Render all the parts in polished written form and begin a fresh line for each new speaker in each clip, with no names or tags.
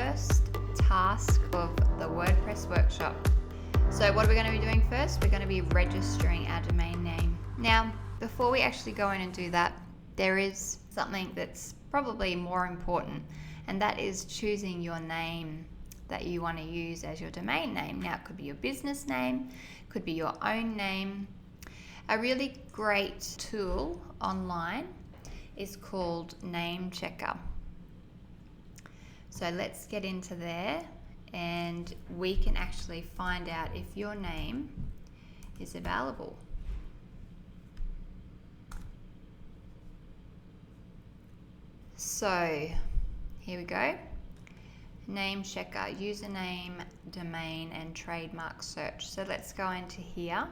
first task of the WordPress workshop. So what are we going to be doing first? We're going to be registering our domain name. Now, before we actually go in and do that, there is something that's probably more important, and that is choosing your name that you want to use as your domain name. Now, it could be your business name, could be your own name. A really great tool online is called Namechecker. So let's get into there, and we can actually find out if your name is available. So here we go. Namechecker, username, domain, and trademark search. So let's go into here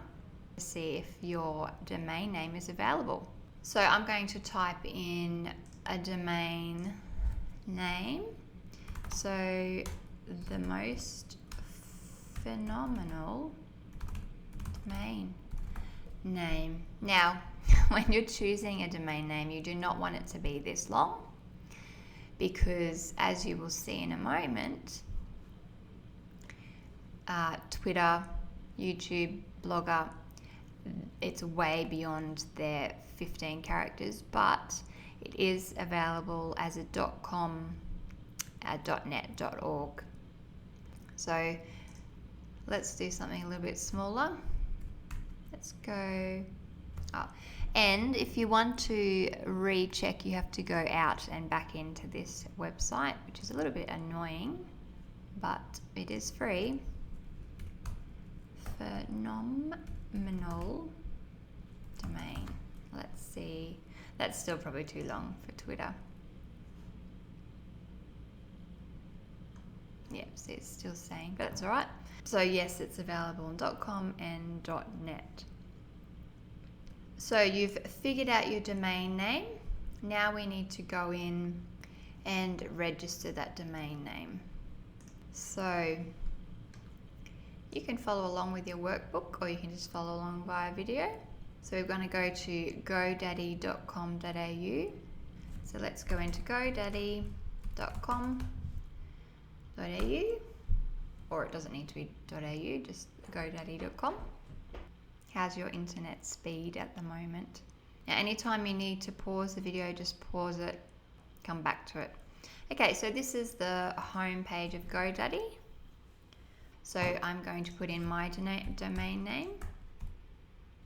to see if your domain name is available. So I'm going to type in a domain name. So the most phenomenal domain name. Now, when you're choosing a domain name, you do not want it to be this long, because as you will see in a moment, Twitter, YouTube, Blogger, it's way beyond their 15 characters, but it is available as a .com, .net, .org. So let's do something a little bit smaller. Let's go up. And if you want to recheck, you have to go out and back into this website, which is a little bit annoying, but it is free. Phenomenal domain. Let's see. That's still probably too long for Twitter. Yep, see, it's still saying, but that's all right. So yes, it's available on .com and .net. So you've figured out your domain name. Now we need to go in and register that domain name. So you can follow along with your workbook, or you can just follow along via video. So we're going to go to godaddy.com.au. So let's go into godaddy.com.au, or it doesn't need to be .au, just godaddy.com. How's your internet speed at the moment? Now, anytime you need to pause the video, just pause it, come back to it. Okay, so this is the home page of GoDaddy. So I'm going to put in my domain name,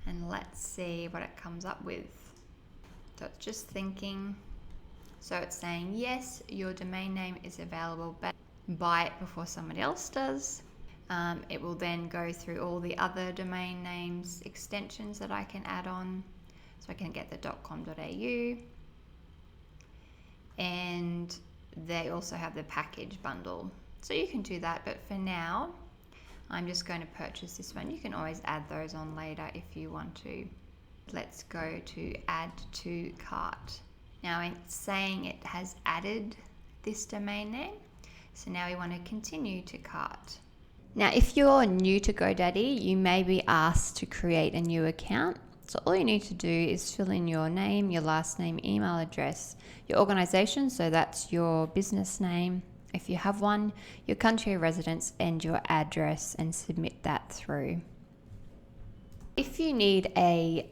and let's see what it comes up with. So it's just thinking. So it's saying, yes, your domain name is available, but buy it before somebody else does. It will then go through all the other domain names, extensions that I can add on. So I can get the .com.au, and they also have the package bundle. So you can do that, but for now, I'm just going to purchase this one. You can always add those on later if you want to. Let's go to add to cart. Now it's saying it has added this domain name. So now we want to continue to cart. Now, if you're new to GoDaddy, you may be asked to create a new account. So all you need to do is fill in your name, your last name, email address, your organization, so that's your business name, if you have one, your country of residence, and your address, and submit that through. If you need a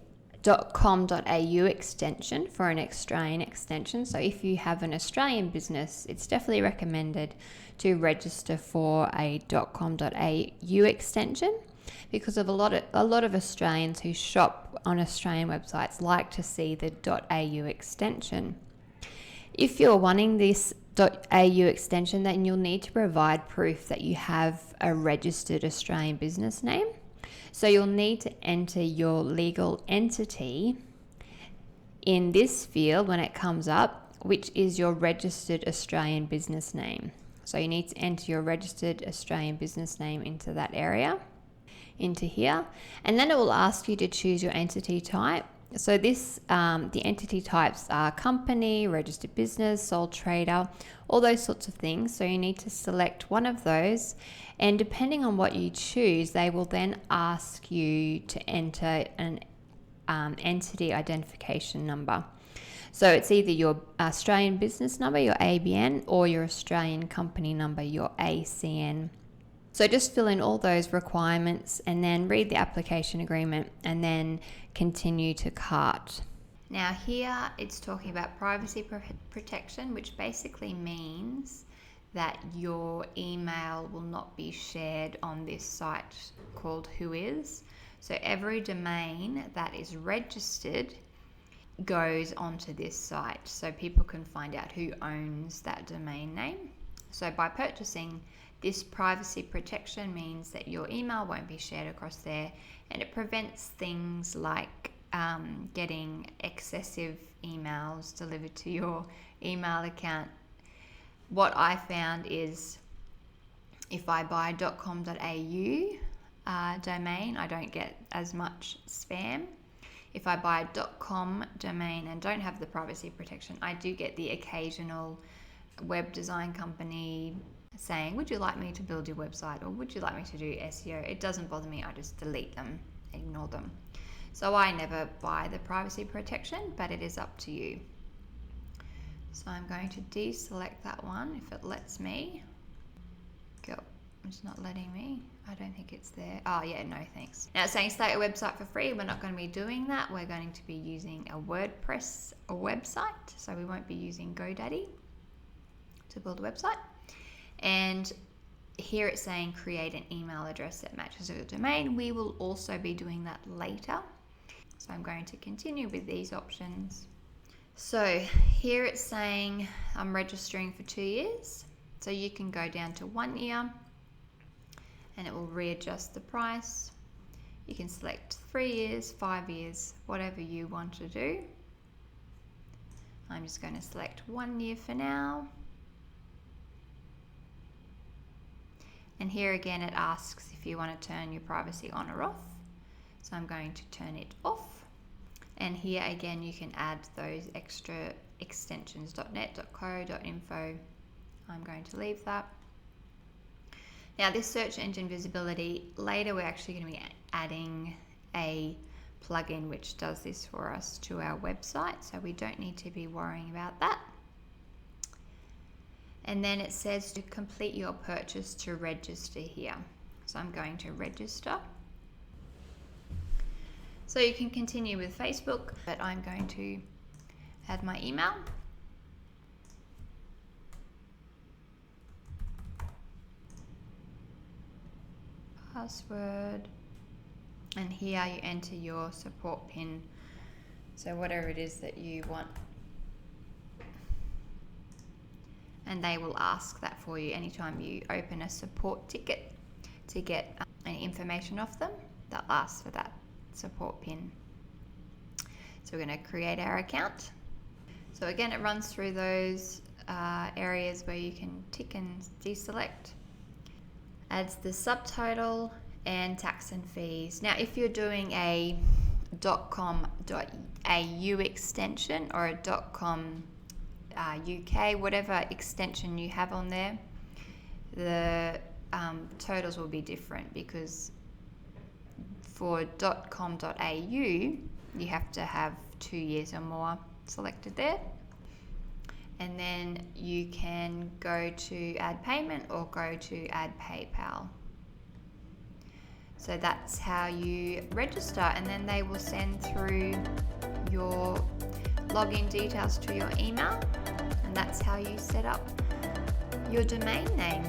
.com.au extension for an Australian extension, so if you have an Australian business, it's definitely recommended to register for a .com.au extension, because of a lot of Australians who shop on Australian websites like to see the .au extension. If you're wanting this .au extension, then you'll need to provide proof that you have a registered Australian business name. So you'll need to enter your legal entity in this field when it comes up, which is your registered Australian business name. So you need to enter your registered Australian business name into that area, into here, and then it will ask you to choose your entity type. So this, the entity types are company, registered business, sole trader, all those sorts of things. So you need to select one of those, and depending on what you choose, they will then ask you to enter an entity identification number. So it's either your Australian business number, your ABN, or your Australian company number, your ACN. So just fill in all those requirements and then read the application agreement and then continue to cart. Now here it's talking about privacy protection, which basically means that your email will not be shared on this site called Whois. So every domain that is registered goes onto this site so people can find out who owns that domain name. So by purchasing this privacy protection means that your email won't be shared across there, and it prevents things like getting excessive emails delivered to your email account. What I found is if I buy .com.au domain, I don't get as much spam. If I buy a .com domain and don't have the privacy protection, I do get the occasional web design company saying, would you like me to build your website, or would you like me to do SEO? It doesn't bother me. I just delete them, ignore them. So I never buy the privacy protection, but it is up to you. So I'm going to deselect that one if it lets me. Go. It's not letting me. I don't think it's there. Oh yeah, no thanks. Now it's saying start your website for free. We're not going to be doing that. We're going to be using a WordPress website. So we won't be using GoDaddy to build a website. And here it's saying create an email address that matches your domain. We will also be doing that later. So I'm going to continue with these options. So here it's saying I'm registering for 2 years. So you can go down to 1 year and it will readjust the price. You can select 3 years, 5 years, whatever you want to do. I'm just going to select 1 year for now. And here again it asks if you want to turn your privacy on or off. So I'm going to turn it off. And here again you can add those extra extensions, .net, .co, .info. I'm going to leave that. Now this search engine visibility, later we're actually going to be adding a plugin which does this for us to our website, so we don't need to be worrying about that. And then it says to complete your purchase to register here. So I'm going to register. So you can continue with Facebook, but I'm going to add my email. Password. And here you enter your support PIN. So whatever it is that you want. And they will ask that for you anytime you open a support ticket to get any information off them. They'll ask for that support PIN. So we're going to create our account. So again, it runs through those areas where you can tick and deselect. Adds the subtitle and tax and fees. Now, if you're doing a .com.au extension or a .com UK, whatever extension you have on there, the totals will be different, because for .com.au you have to have 2 years or more selected there, and then you can go to add payment or go to add PayPal. So that's how you register, and then they will send through your login details to your email, and that's how you set up your domain name.